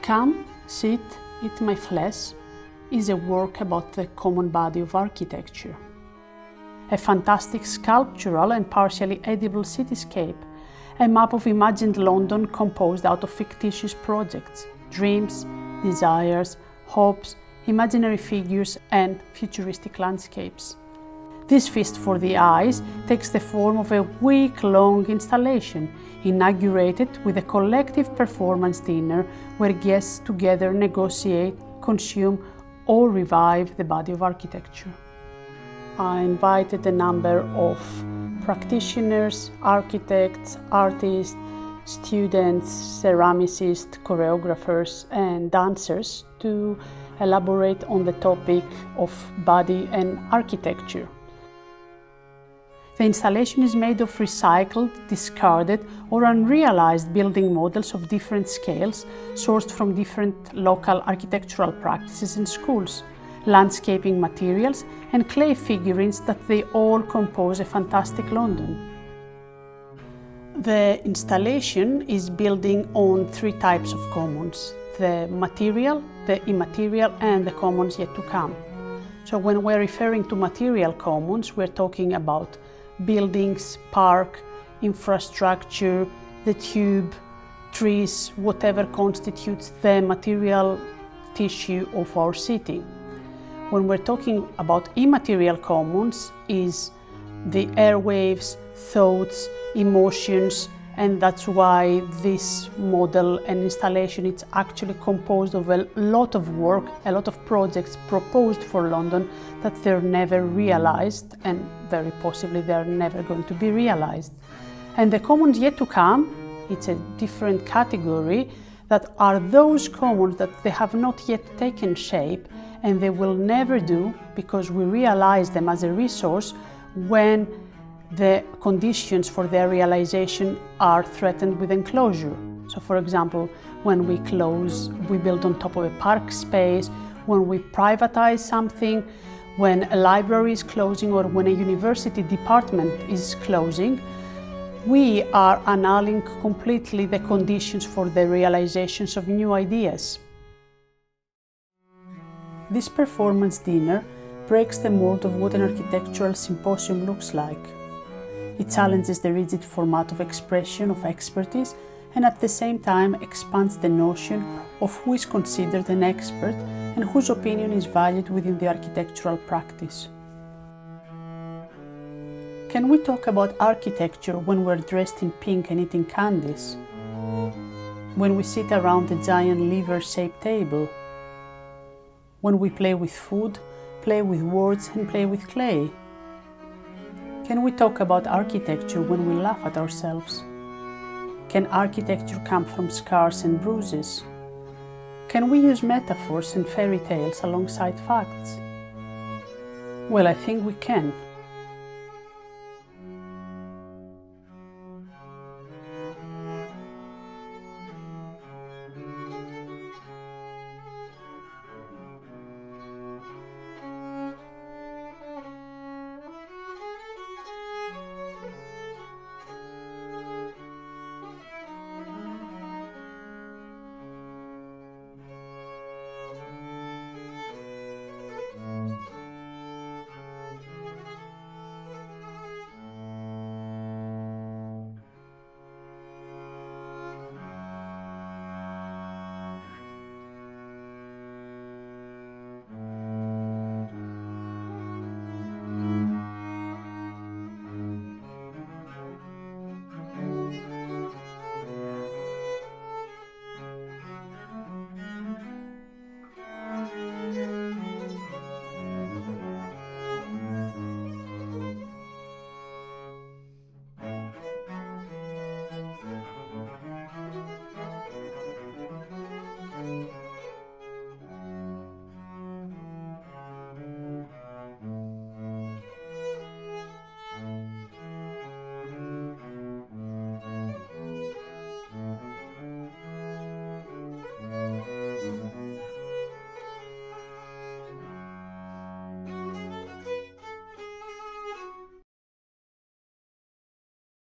Come, sit, eat my flesh is a work about the common body of architecture. A fantastic sculptural and partially edible cityscape, a map of imagined London composed out of fictitious projects, dreams, desires, hopes, imaginary figures and futuristic landscapes. This feast for the eyes takes the form of a week-long installation, inaugurated with a collective performance dinner where guests together negotiate, consume or revive the body of architecture. I invited a number of practitioners, architects, artists, students, ceramicists, choreographers and dancers to elaborate on the topic of body and architecture. The installation is made of recycled, discarded or unrealized building models of different scales sourced from different local architectural practices and schools, landscaping materials and clay figurines that they all compose a fantastic London. The installation is building on three types of commons: the material, the immaterial and the commons yet to come. So when we're referring to material commons, we're talking about buildings, park, infrastructure, the tube, trees, whatever constitutes the material tissue of our city. When we're talking about immaterial commons, is the airwaves, thoughts, emotions, and that's why this model and installation is actually composed of a lot of work, a lot of projects proposed for London that they're never realized and very possibly they're never going to be realized. And the commons yet to come, it's a different category, that are those commons that they have not yet taken shape and they will never do because we realize them as a resource when the conditions for their realization are threatened with enclosure. So for example, when we build on top of a park space, when we privatize something, when a library is closing or when a university department is closing, we are annulling completely the conditions for the realizations of new ideas. This performance dinner breaks the mold of what an architectural symposium looks like. It challenges the rigid format of expression of expertise and at the same time expands the notion of who is considered an expert and whose opinion is valued within the architectural practice. Can we talk about architecture when we're dressed in pink and eating candies? When we sit around a giant liver-shaped table? When we play with food, play with words and play with clay? Can we talk about architecture when we laugh at ourselves? Can architecture come from scars and bruises? Can we use metaphors and fairy tales alongside facts? Well, I think we can.